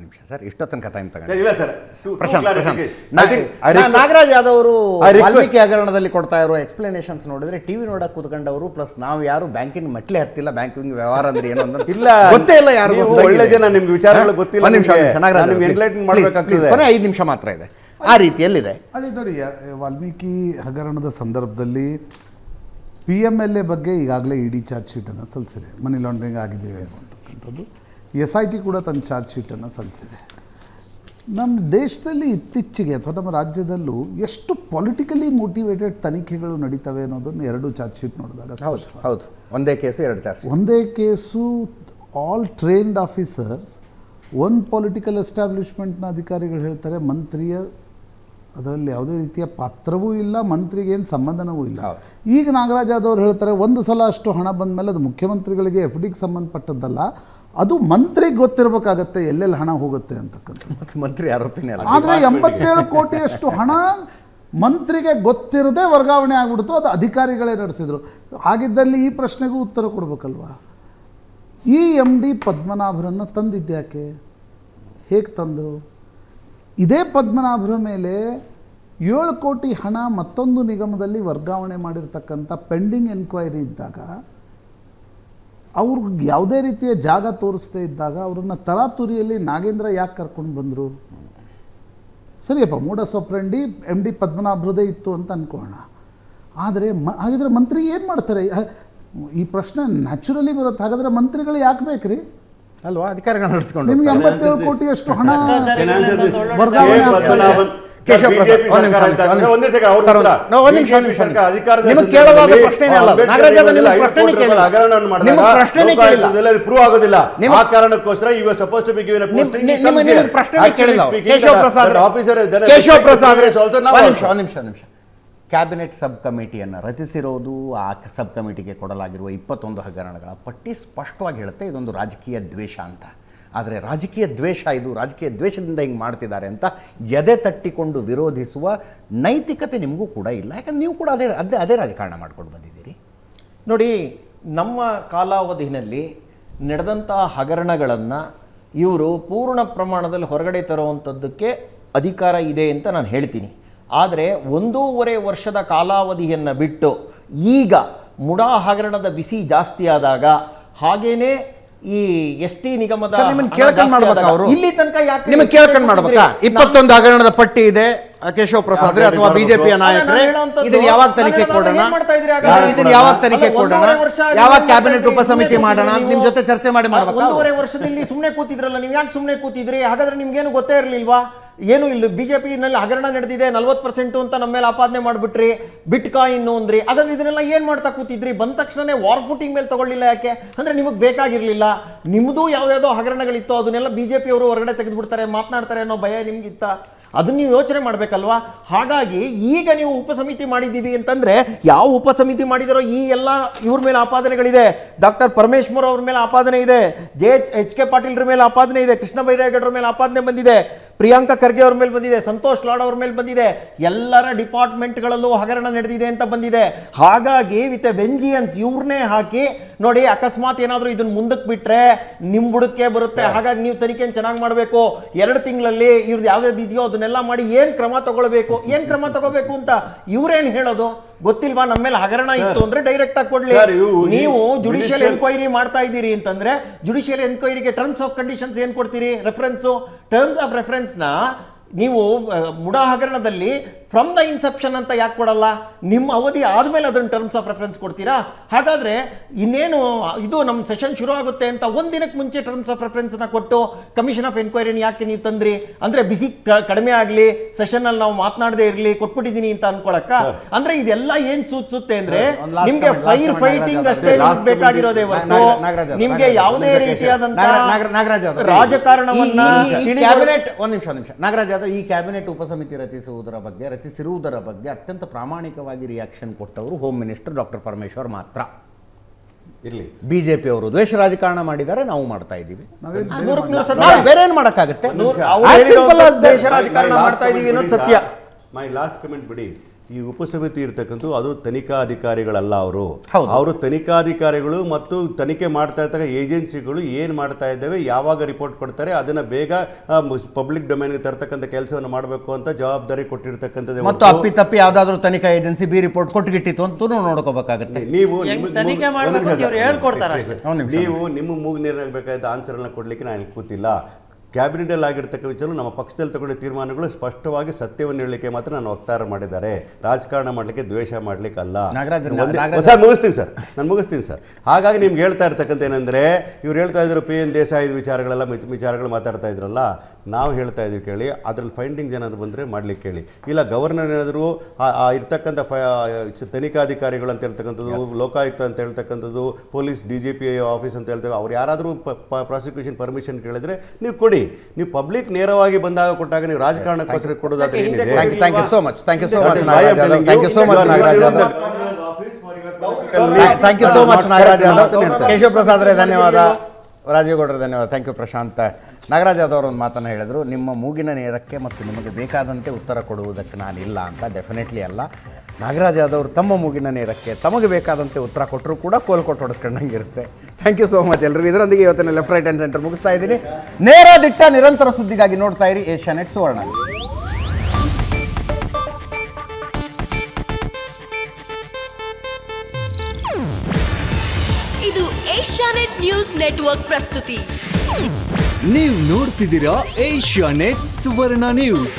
ನಿಮಿಷ ಸರ್, ಇಷ್ಟೋ ತನಕ ಟೈಮ್ ತಗೊಂಡು ಇಲ್ಲ ಸರ್, ನಾಗರಾಜ್ ಯಾದವ್ ಅವರು ವಾಲ್ಮೀಕಿ ಹಗರಣದಲ್ಲಿ ಕೊಡ್ತಾ ಇರೋ ಎಕ್ಸ್ಪ್ಲನೇಷನ್ಸ್ ನೋಡಿದ್ರೆ ಟಿವಿ ನೋಡಕ್ ಕೂತ್ಕೊಂಡವರು ಪ್ಲಸ್ ನಾವು ಯಾರು ಬ್ಯಾಂಕಿನ ಮಟ್ಲೆ ಹತ್ತಿಲ್ಲ, ಬ್ಯಾಂಕಿಂಗ್ ವ್ಯವಹಾರ ಅಂದ್ರೆ ಏನು ಅಂತ ಇಲ್ಲ, ಗೊತ್ತೇ ಇಲ್ಲ ಯಾರು. ಒಳ್ಳೆ ಜನ, ನಿಮ್ಗೆ ವಿಚಾರಗಳು ಗೊತ್ತಿಲ್ಲ. ನಿಮಿಷ ನಾಗರಾಜ್, ಎನ್ಲೈಟನ್ ಮಾಡಬೇಕಾಗ್ತದೆ. ಕೊನೆ 5 ನಿಮಿಷ ಮಾತ್ರ ಇದೆ. ಆ ರೀತಿಯಲ್ಲಿದೆ. ಅದೇ ನೋಡಿ, ವಾಲ್ಮೀಕಿ ಹಗರಣದ ಸಂದರ್ಭದಲ್ಲಿ PMLA ಬಗ್ಗೆ ಈಗಾಗಲೇ ಇಡಿ ಚಾರ್ಜ್ ಶೀಟನ್ನು ಸಲ್ಲಿಸಿದೆ, ಮನಿ ಲಾಂಡ್ರಿಂಗ್ ಆಗಿದೆ ಅಂತಕ್ಕಂಥದ್ದು. SIT ಕೂಡ ತನ್ನ ಚಾರ್ಜ್ ಶೀಟನ್ನು ಸಲ್ಲಿಸಿದೆ. ನಮ್ಮ ದೇಶದಲ್ಲಿ ಇತ್ತೀಚೆಗೆ ಅಥವಾ ನಮ್ಮ ರಾಜ್ಯದಲ್ಲೂ ಎಷ್ಟು ಪೊಲಿಟಿಕಲಿ ಮೋಟಿವೇಟೆಡ್ ತನಿಖೆಗಳು ನಡೀತವೆ ಅನ್ನೋದನ್ನು 2 ಚಾರ್ಜ್ ಶೀಟ್ ನೋಡಿದಾಗ. ಹೌದು, ಒಂದೇ ಕೇಸು 2 ಚಾರ್ಜ್ ಶೀಟ್. ಒಂದೇ ಕೇಸು, ಆಲ್ ಟ್ರೈನ್ಡ್ ಆಫೀಸರ್ಸ್, ಒಂದು ಪೊಲಿಟಿಕಲ್ ಎಸ್ಟಾಬ್ಲಿಷ್ಮೆಂಟ್ನ ಅಧಿಕಾರಿಗಳು ಹೇಳ್ತಾರೆ ಮಂತ್ರಿಯ ಅದರಲ್ಲಿ ಯಾವುದೇ ರೀತಿಯ ಪಾತ್ರವೂ ಇಲ್ಲ, ಮಂತ್ರಿಗೆ ಏನು ಸಂಬಂಧನವೂ ಇಲ್ಲ. ಈಗ ನಾಗರಾಜ್ ಯಾದವ್ ಹೇಳ್ತಾರೆ ಒಂದು ಸಲ ಅಷ್ಟು ಹಣ ಬಂದ ಮೇಲೆ ಅದು ಮುಖ್ಯಮಂತ್ರಿಗಳಿಗೆ FDಗೆ ಸಂಬಂಧಪಟ್ಟದ್ದಲ್ಲ, ಅದು ಮಂತ್ರಿಗೆ ಗೊತ್ತಿರಬೇಕಾಗತ್ತೆ ಎಲ್ಲೆಲ್ಲಿ ಹಣ ಹೋಗುತ್ತೆ ಅಂತಕ್ಕಂಥ. ಮಂತ್ರಿ ಆರೋಪಿನೇ ಅಲ್ಲ. ಆದರೆ 87 ಕೋಟಿಯಷ್ಟು ಹಣ ಮಂತ್ರಿಗೆ ಗೊತ್ತಿರದೆ ವರ್ಗಾವಣೆ ಆಗ್ಬಿಡ್ತು, ಅದು ಅಧಿಕಾರಿಗಳೇ ನಡೆಸಿದ್ರು. ಹಾಗಿದ್ದಲ್ಲಿ ಈ ಪ್ರಶ್ನೆಗೂ ಉತ್ತರ ಕೊಡಬೇಕಲ್ವಾ. ಈ MD ಪದ್ಮನಾಭರನ್ನು ತಂದಿದ್ದ್ಯಾಕೆ, ಹೇಗೆ ತಂದರು? ಇದೇ ಪದ್ಮನಾಭರ ಮೇಲೆ 7 ಕೋಟಿ ಹಣ ಮತ್ತೊಂದು ನಿಗಮದಲ್ಲಿ ವರ್ಗಾವಣೆ ಮಾಡಿರ್ತಕ್ಕಂಥ ಪೆಂಡಿಂಗ್ ಎನ್ಕ್ವೈರಿ ಇದ್ದಾಗ, ಅವ್ರಿಗೆ ಯಾವುದೇ ರೀತಿಯ ಜಾಗ ತೋರಿಸದೇ ಇದ್ದಾಗ ಅವರನ್ನು ತರಾತುರಿಯಲ್ಲಿ ನಾಗೇಂದ್ರ ಯಾಕೆ ಕರ್ಕೊಂಡು ಬಂದರು? ಸರಿಯಪ್ಪ, ಮೋಡಸ್ ಆಪರೆಂಡಿ MD ಪದ್ಮನಾಭರದೇ ಇತ್ತು ಅಂತ ಅಂದ್ಕೋಣ. ಆದರೆ ಹಾಗಿದ್ರೆ ಮಂತ್ರಿ ಏನು ಮಾಡ್ತಾರೆ? ಈ ಪ್ರಶ್ನೆ ನ್ಯಾಚುರಲಿ ಬರುತ್ತೆ. ಹಾಗಾದರೆ ಮಂತ್ರಿಗಳು ಯಾಕೆ ಬೇಕ್ರಿ ಅಲ್ವಾ? ಅಧಿಕಾರಿಗಳು ನಡೆಸ್ಕೊಂಡು ನಿಮ್ಗೆ 87 ಕೋಟಿಯಷ್ಟು ಹಣ ಪ್ರೂವ್ ಆಗೋದಿಲ್ಲ. ಆ ಕಾರಣಕ್ಕೋಸ್ಕರ ನಿಮಿಷ ಕ್ಯಾಬಿನೆಟ್ ಸಬ್ ಕಮಿಟಿಯನ್ನು ರಚಿಸಿರೋದು, ಆ ಸಬ್ ಕಮಿಟಿಗೆ ಕೊಡಲಾಗಿರುವ 21 ಹಗರಣಗಳ ಪಟ್ಟಿ ಸ್ಪಷ್ಟವಾಗಿ ಹೇಳುತ್ತೆ ಇದೊಂದು ರಾಜಕೀಯ ದ್ವೇಷ ಅಂತ. ಆದರೆ ರಾಜಕೀಯ ದ್ವೇಷ, ಇದು ರಾಜಕೀಯ ದ್ವೇಷದಿಂದ ಹಿಂಗೆ ಮಾಡ್ತಿದ್ದಾರೆ ಅಂತ ಎದೆ ತಟ್ಟಿಕೊಂಡು ವಿರೋಧಿಸುವ ನೈತಿಕತೆ ನಿಮಗೂ ಕೂಡ ಇಲ್ಲ. ಯಾಕಂದ್ರೆ ನೀವು ಕೂಡ ಅದೇ ರಾಜಕಾರಣ ಮಾಡ್ಕೊಂಡು ಬಂದಿದ್ದೀರಿ. ನೋಡಿ, ನಮ್ಮ ಕಾಲಾವಧಿನಲ್ಲಿ ನಡೆದಂಥ ಹಗರಣಗಳನ್ನು ಇವರು ಪೂರ್ಣ ಪ್ರಮಾಣದಲ್ಲಿ ಹೊರಗಡೆ ತರುವಂಥದ್ದಕ್ಕೆ ಅಧಿಕಾರ ಇದೆ ಅಂತ ನಾನು ಹೇಳ್ತೀನಿ. ಆದರೆ 1.5 ವರ್ಷದ ಕಾಲಾವಧಿಯನ್ನು ಬಿಟ್ಟು ಈಗ ಮುಡಾ ಹಗರಣದ ಬಿಸಿ ಜಾಸ್ತಿ ಆದಾಗ, ಹಾಗೇನೆ ಈ ST ನಿಗಮದ ಇಲ್ಲಿ ತನಕ ಯಾಕೆ ನಿಮಗೆ ಕೇಳ್ಕೊಂಡು ಮಾಡ್ಬೇಕಾ? 21 ಹಗರಣದ ಪಟ್ಟಿ ಇದೆ, ಕೇಶವ ಪ್ರಸಾದ್ ಅಥವಾ ಬಿಜೆಪಿಯ ನಾಯಕರೇ, ಇದನ್ನ ಯಾವಾಗ ತನಿಖೆ ಕೊಡೋಣ, ಇದನ್ನ ಯಾವಾಗ ತನಿಖೆ ಕೊಡೋಣ, ಯಾವಾಗ ಕ್ಯಾಬಿನೆಟ್ ಉಪಸಮಿತಿ ಮಾಡೋಣ, ನಿಮ್ ಜೊತೆ ಚರ್ಚೆ ಮಾಡಿ ಮಾಡ್ಬೇಕು. 1.5 ವರ್ಷದಲ್ಲಿ ಸುಮ್ಮನೆ ಕೂತಿದ್ರಲ್ಲ, ನೀವು ಯಾಕೆ ಸುಮ್ಮನೆ ಕೂತಿದ್ರಿ? ಹಾಗಾದ್ರೆ ನಿಮ್ಗೇನು ಗೊತ್ತೇ ಇರಲಿಲ್ವಾ? ಏನು ಇಲ್ಲ, ಬಿಜೆಪಿನಲ್ಲಿ ಹಗರಣ ನಡೆದಿದೆ 40% ಅಂತ ನಮ್ಮ ಮೇಲೆ ಆಪಾದನೆ ಮಾಡಿಬಿಟ್ರಿ, ಬಿಟ್ ಕಾಯಿನ್ ಅಂದ್ರಿ. ಹಾಗಾದ್ರೆ ಇದನ್ನೆಲ್ಲ ಏನು ಮಾಡ್ತಾ ಕೂತಿದ್ರಿ? ಬಂದ ತಕ್ಷಣನೇ ವಾರ್ ಫುಟಿಂಗ್ ಮೇಲೆ ತಗೊಳ್ಳಿಲ್ಲ ಯಾಕೆ? ಅಂದ್ರೆ ನಿಮಗೆ ಬೇಕಾಗಿರ್ಲಿಲ್ಲ. ನಿಮ್ಮದು ಯಾವುದ್ಯಾವುದೋ ಹಗರಣಗಳಿತ್ತು, ಅದನ್ನೆಲ್ಲ ಬಿಜೆಪಿಯವರು ಹೊರಗಡೆ ತೆಗೆದುಬಿಡ್ತಾರೆ, ಮಾತನಾಡ್ತಾರೆ ಅನ್ನೋ ಭಯ ನಿಮ್ಗಿತ್ತ? ಅದನ್ನ ನೀವು ಯೋಚನೆ ಮಾಡಬೇಕಲ್ವಾ? ಹಾಗಾಗಿ ಈಗ ನೀವು ಉಪಸಮಿತಿ ಮಾಡಿದ್ದೀವಿ ಅಂತಂದ್ರೆ, ಯಾವ ಉಪಸಮಿತಿ ಮಾಡಿದಾರೋ ಈ ಎಲ್ಲ ಇವ್ರ ಮೇಲೆ ಆಪಾದನೆಗಳಿದೆ. ಡಾಕ್ಟರ್ ಪರಮೇಶ್ವರ್ ಅವ್ರ ಮೇಲೆ ಆಪಾದನೆ ಇದೆ, JH K ಪಾಟೀಲ್ರ ಮೇಲೆ ಆಪಾದನೆ ಇದೆ, ಕೃಷ್ಣ ಬೈರೇಗೌಡರ ಮೇಲೆ ಆಪಾದನೆ ಬಂದಿದೆ, ಪ್ರಿಯಾಂಕಾ ಖರ್ಗೆ ಅವ್ರ ಮೇಲೆ ಬಂದಿದೆ, ಸಂತೋಷ್ ಲಾಡ್ ಅವ್ರ ಮೇಲೆ ಬಂದಿದೆ, ಎಲ್ಲರ ಡಿಪಾರ್ಟ್ಮೆಂಟ್ಗಳಲ್ಲೂ ಹಗರಣ ನಡೆದಿದೆ ಅಂತ ಬಂದಿದೆ. ಹಾಗಾಗಿ ವಿತ್ ವೆಂಜಿಯನ್ಸ್ ಇವ್ರನ್ನೇ ಹಾಕಿ ನೋಡಿ, ಅಕಸ್ಮಾತ್ ಏನಾದರೂ ಇದನ್ನ ಮುಂದಕ್ಕೆ ಬಿಟ್ರೆ ನಿಮ್ ಬುಡಕ್ಕೆ ಬರುತ್ತೆ. ಹಾಗಾಗಿ ನೀವು ತನಿಖೆಯನ್ನು ಚೆನ್ನಾಗಿ ಮಾಡಬೇಕು. 2 ತಿಂಗಳಲ್ಲಿ ಇವ್ರದ್ದು ಯಾವ್ದು ಇದೆಯೋ ಅದನ್ನೆಲ್ಲ ಮಾಡಿ ಏನ್ ಕ್ರಮ ತಗೋಬೇಕು ಅಂತ ಇವ್ರೇನ್ ಹೇಳೋದು ಗೊತ್ತಿಲ್ವಾ? ನಮ್ಮ ಮೇಲೆ ಹಗರಣ ಇತ್ತು ಅಂದ್ರೆ ಡೈರೆಕ್ಟ್ ಆಗಿ ಕೊಡ್ಲಿ. ನೀವು ಜುಡಿಷಿಯಲ್ ಎನ್ಕ್ವೈರಿ ಮಾಡ್ತಾ ಇದ್ದೀರಿ ಅಂತಂದ್ರೆ, ಜುಡಿಷಿಯಲ್ ಎನ್ಕ್ವೈರಿಗೆ ಟರ್ಮ್ಸ್ ಆಫ್ ಕಂಡೀಷನ್ಸ್ ಏನ್ ಕೊಡ್ತೀರಿ? ಟರ್ಮ್ಸ್ ಆಫ್ ರೆಫರೆನ್ಸ್ ನ ನೀವು ಮುಡಾ ಹಗರಣದಲ್ಲಿ ಫ್ರಮ್ ದ ಇನ್ಸೆಪ್ಷನ್ ಅಂತ ಯಾಕೆ ಕೊಡಲ್ಲ? ನಿಮ್ಮ ಅವಧಿ ಆದಮೇಲೆ ಅದನ್ನು ಟರ್ಮ್ಸ್ ಆಫ್ ರೆಫರೆನ್ಸ್ ಕೊಡ್ತೀರಾ? ಹಾಗಾದ್ರೆ ಇನ್ನೇನು ಇದು ನಮ್ಮ ಸೆಷನ್ ಶುರು ಆಗುತ್ತೆ ಅಂತ ಒಂದಿನಕ್ಕೆ ಮುಂಚೆ ಟರ್ಮ್ಸ್ ಆಫ್ ರೆಫರೆನ್ಸ್ನ ಕೊಟ್ಟು ಕಮಿಷನ್ ಆಫ್ ಎನ್ಕ್ವೈರಿನ ಯಾಕೆ ನೀವು ತಂದ್ರಿ? ಅಂದ್ರೆ ಬಿಸಿ ಕಡಿಮೆ ಆಗಲಿ, ಸೆಷನ್ ಅಲ್ಲಿ ನಾವು ಮಾತನಾಡದೇ ಇರಲಿ, ಕೊಟ್ಬಿಟ್ಟಿದ್ದೀನಿ ಅಂತ ಅನ್ಕೊಳಕ್ಕ? ಅಂದ್ರೆ ಇದೆಲ್ಲ ಏನ್ ಸೂಚಿಸುತ್ತೆ ಅಂದ್ರೆ, ನಿಮ್ಗೆ ಫೈರ್ ಫೈಟಿಂಗ್ ಅಷ್ಟೇ ಬೇಕಾಗಿರೋದೇ ಹೊರತು ನಿಮ್ಗೆ ಯಾವುದೇ ರೀತಿಯಾದಂತಹ ರಾಜಕಾರಣವನ್ನ ನಾಗರಾಜ್ ಯಾದವ್ ಈ ಕ್ಯಾಬಿನೆಟ್ ಉಪಸಮಿತಿ ರಚಿಸಿರುವುದರ ಬಗ್ಗೆ ಅತ್ಯಂತ ಪ್ರಾಮಾಣಿಕವಾಗಿ ರಿಯಾಕ್ಷನ್ ಕೊಟ್ಟವರು ಹೋಮ್ ಮಿನಿಸ್ಟರ್ ಡಾಕ್ಟರ್ ಪರಮೇಶ್ವರ್ ಮಾತ್ರ. ಇರಲಿ, ಬಿಜೆಪಿ ಅವರು ದ್ವೇಷ ರಾಜಕಾರಣ ಮಾಡಿದ್ದಾರೆ, ನಾವು ಮಾಡ್ತಾ ಇದ್ದೀವಿ, ಬೇರೆ ಏನು ಮಾಡೋಕ್ಕಾಗುತ್ತೆ? ದ್ವೇಷ ರಾಜಕಾರಣ ಮಾಡ್ತಾ ಇದ್ದೀವಿ ಅನ್ನೋದು ಸತ್ಯ. ಮೈ ಲಾಸ್ಟ್ ಕಮೆಂಟ್ ಬಿಡಿ. ಈ ಉಪಸಮಿತಿ ಇರ್ತಕ್ಕಂಥ ಅದು ತನಿಖಾ ಅಧಿಕಾರಿಗಳಲ್ಲ ಅವರು. ಹೌದು. ಅವರು ತನಿಖಾಧಿಕಾರಿಗಳು ಮತ್ತು ತನಿಖೆ ಮಾಡ್ತಾ ಇರ್ತಕ್ಕ ಏಜೆನ್ಸಿಗಳು ಏನು ಮಾಡ್ತಾ ಇದ್ದಾವೆ, ಯಾವಾಗ ರಿಪೋರ್ಟ್ ಕೊಡ್ತಾರೆ ಅದನ್ನ ಬೇಗ ಪಬ್ಲಿಕ್ ಡೊಮೈನ್ಗೆ ತರ್ತಕ್ಕಂಥ ಕೆಲಸವನ್ನು ಮಾಡಬೇಕು ಅಂತ ಜವಾಬ್ದಾರಿ ಕೊಟ್ಟಿರ್ತಕ್ಕಂಥದ್ದು. ಮತ್ತು ಅಪ್ಪಿತಪ್ಪಿ ಯಾವ್ದಾದ್ರು ತನಿಖಾ ಏಜೆನ್ಸಿ ಬಿ ರಿಪೋರ್ಟ್ ಕೊಟ್ಟಿಗಿಟ್ಟಿತ್ತು ಅಂತ ನೋಡ್ಕೋಬೇಕಾಗತ್ತೆ. ನೀವು ತನಿಖೆ ಮಾಡ್ಬೇಕು ಅಂತ ಇವ್ರು ಹೇಳ್ಕೊಡ್ತಾರೆ ಅಷ್ಟೇ. ನೀವು ನಿಮ್ಮ ಮೂಗು ನೀರಾಗಬೇಕಾದ ಆನ್ಸರ್ನ ಕೊಡ್ಲಿಕ್ಕೆ ನಾನು ಕೂತಿಲ್ಲ. ಕ್ಯಾಬಿನೆಟಲ್ಲಿ ಆಗಿರ್ತಕ್ಕ ವಿಚಾರ ನಮ್ಮ ಪಕ್ಷದಲ್ಲಿ ತಗೊಂಡ ತೀರ್ಮಾನಗಳು ಸ್ಪಷ್ಟವಾಗಿ ಸತ್ಯವನ್ನು ಹೇಳಲಿಕ್ಕೆ ಮಾತ್ರ ನಾನು ವಕ್ತಾರ ಮಾಡಿದ್ದಾರೆ. ರಾಜಕಾರಣ ಮಾಡಲಿಕ್ಕೆ, ದ್ವೇಷ ಮಾಡಲಿಕ್ಕೆ ಅಲ್ಲ. ಸರ್ ಮುಗಿಸ್ತೀನಿ ಸರ್. ಹಾಗಾಗಿ ನಿಮ್ಗೆ ಹೇಳ್ತಾ ಇರ್ತಕ್ಕಂಥ ಏನಂದರೆ, ಇವ್ರು ಹೇಳ್ತಾ ಇದ್ರು PN ದೇಸಾಯಿ ವಿಚಾರಗಳು ಮಾತಾಡ್ತಾ ಇದ್ರಲ್ಲ, ನಾವು ಹೇಳ್ತಾ ಇದ್ದೀವಿ ಕೇಳಿ, ಅದ್ರಲ್ಲಿ ಫೈಂಡಿಂಗ್ಸ್ ಏನಾದ್ರು ಬಂದರೆ ಮಾಡ್ಲಿಕ್ಕೆ ಹೇಳಿ. ಇಲ್ಲ ಗವರ್ನರ್ ಏನಾದರೂ ಇರ್ತಕ್ಕಂಥ ತನಿಖಾಧಿಕಾರಿಗಳು ಅಂತ ಹೇಳ್ತಕ್ಕಂಥದ್ದು, ಲೋಕಾಯುಕ್ತ ಅಂತ ಹೇಳ್ತಕ್ಕಂಥದ್ದು, ಪೊಲೀಸ್ DGP ಆಫೀಸ್ ಅಂತ ಹೇಳ್ತಾರೆ, ಅವ್ರು ಯಾರಾದರೂ ಪ್ರಾಸಿಕ್ಯೂಷನ್ ಪರ್ಮಿಷನ್ ಕೇಳಿದ್ರೆ ನೀವು ಕೊಡಿ. ನೀವು ಪಬ್ಲಿಕ್ ನೇರವಾಗಿ ಬಂದಾಗ ಕೊಟ್ಟಾಗ ನೀವು ರಾಜಕಾರಣಕ್ಕೋಸ್ಕರ ಕೊಡೋದಾದ್ರೆ ಏನಿದೆ? Thank you so much Nagaraj Yadav. Keshava Prasad ರೇ ಧನ್ಯವಾದ, ರಾಜೀವ್ ಗೌಡ್ರೆ ಧನ್ಯವಾದ, ಥ್ಯಾಂಕ್ ಯು ಪ್ರಶಾಂತ್. ನಾಗರಾಜ್ ಯಾದವ್ ಅವರು ಒಂದು ಮಾತನ್ನು ಹೇಳಿದರು, ನಿಮ್ಮ ಮೂಗಿನ ನೇರಕ್ಕೆ ಮತ್ತು ನಿಮಗೆ ಬೇಕಾದಂತೆ ಉತ್ತರ ಕೊಡುವುದಕ್ಕೆ ನಾನಿಲ್ಲ ಅಂತ. ಡೆಫಿನೆಟ್ಲಿ ಅಲ್ಲ. ನಾಗರಾಜ್ ಯಾದವ್ ತಮ್ಮ ಮೂಗಿನ ನೇರಕ್ಕೆ ತಮಗೆ ಬೇಕಾದಂತೆ ಉತ್ತರ ಕೊಟ್ಟರು ಕೂಡ ಕೋಲ್ಕೊಟ್ಟು ಹೊಡೆಸ್ಕೊಂಡಂಗಿರುತ್ತೆ. ಥ್ಯಾಂಕ್ ಯು ಸೋ ಮಚ್ ಎಲ್ರಿಗೂ. ಇದರೊಂದಿಗೆ ಇವತ್ತಿನ ಲೆಫ್ಟ್ ರೈಟ್ ಆ್ಯಂಡ್ ಸೆಂಟರ್ ಮುಗಿಸ್ತಾ ಇದ್ದೀನಿ. ನೇರ ದಿಟ್ಟ ನಿರಂತರ ಸುದ್ದಿಗಾಗಿ ನೋಡ್ತಾ ಇರಿ ಏಷ್ಯಾನೆಟ್ ಸುವರ್ಣ. ಇದು ಏಷ್ಯಾನೆಟ್ ನ್ಯೂಸ್ ನೆಟ್ವರ್ಕ್ ಪ್ರಸ್ತುತಿ. ನೀವು ನೋಡ್ತಿದ್ದೀರಾ ಏಷ್ಯಾನೆಟ್ ಸುವರ್ಣ ನ್ಯೂಸ್.